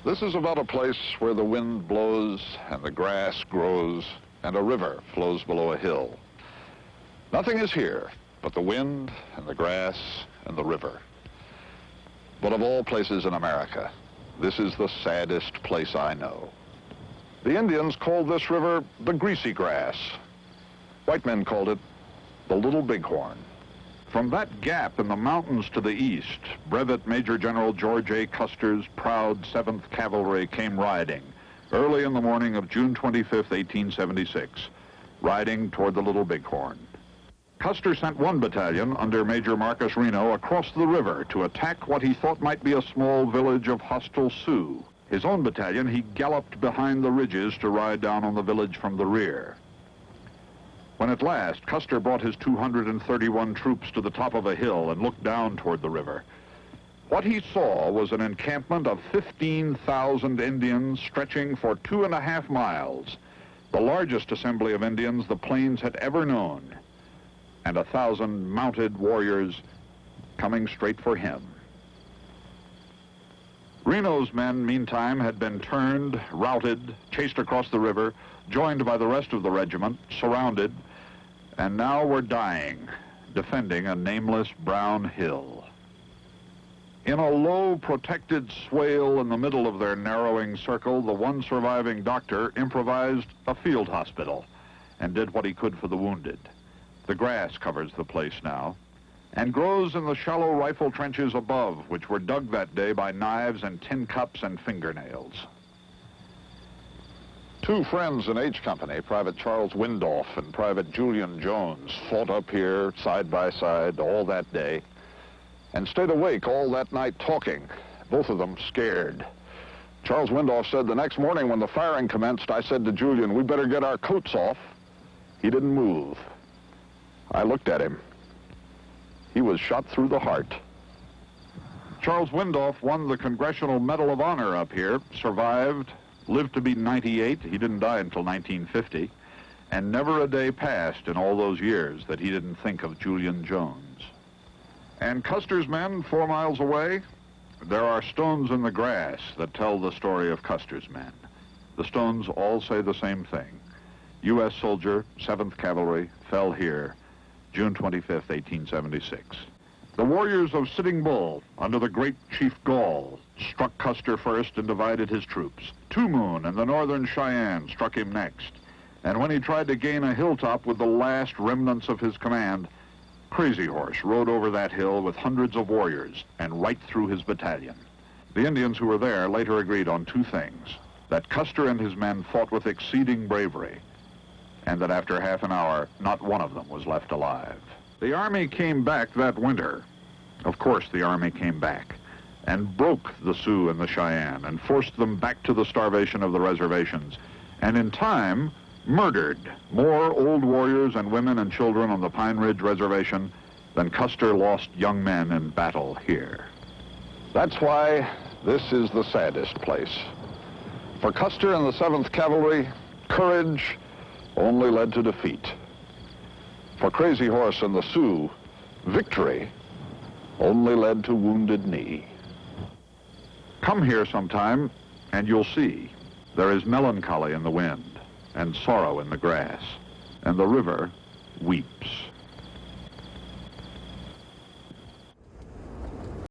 This is about a place where the wind blows and the grass grows and a river flows below a hill. Nothing is here but the wind and the grass and the river. But of all places in America, this is the saddest place I know. The Indians called this river the Greasy Grass. White men called it the Little Bighorn. From that gap in the mountains to the east, Brevet Major General George A. Custer's proud 7th Cavalry came riding early in the morning of June 25th, 1876, riding toward the Little Bighorn. Custer sent one battalion under Major Marcus Reno across the river to attack what he thought might be a small village of hostile Sioux. His own battalion he galloped behind the ridges to ride down on the village from the rear. When at last Custer brought his 231 troops to the top of a hill and looked down toward the river, what he saw was an encampment of 15,000 Indians stretching for 2.5 miles, the largest assembly of Indians the plains had ever known, and 1,000 mounted warriors coming straight for him. Reno's men, meantime, had been turned, routed, chased across the river, joined by the rest of the regiment, surrounded, and now were dying, defending a nameless brown hill. In a low, protected swale in the middle of their narrowing circle, the one surviving doctor improvised a field hospital and did what he could for the wounded. The grass covers the place now and grows in the shallow rifle trenches above, which were dug that day by knives and tin cups and fingernails. Two friends in H Company, Private Charles Windolf and Private Julian Jones, fought up here side by side all that day and stayed awake all that night talking, both of them scared. Charles Windolf said, "The next morning when the firing commenced, I said to Julian, we better get our coats off." He didn't move. I looked at him. He was shot through the heart. Charles Windolf won the Congressional Medal of Honor up here, survived, lived to be 98. He didn't die until 1950. And never a day passed in all those years that he didn't think of Julian Jones. And Custer's men, 4 miles away, there are stones in the grass that tell the story of Custer's men. The stones all say the same thing. U.S. soldier, 7th Cavalry, fell here, June 25th, 1876. The warriors of Sitting Bull, under the great Chief Gall, struck Custer first and divided his troops. Two Moon and the Northern Cheyenne struck him next. And when he tried to gain a hilltop with the last remnants of his command, Crazy Horse rode over that hill with hundreds of warriors and right through his battalion. The Indians who were there later agreed on two things: that Custer and his men fought with exceeding bravery, and that after half an hour, not one of them was left alive. The Army came back that winter. Of course, the Army came back and broke the Sioux and the Cheyenne and forced them back to the starvation of the reservations, and in time murdered more old warriors and women and children on the Pine Ridge Reservation than Custer lost young men in battle here. That's why this is the saddest place. For Custer and the 7th Cavalry, courage only led to defeat. For Crazy Horse and the Sioux, victory only led to Wounded Knee. Come here sometime and you'll see there is melancholy in the wind and sorrow in the grass, and the river weeps.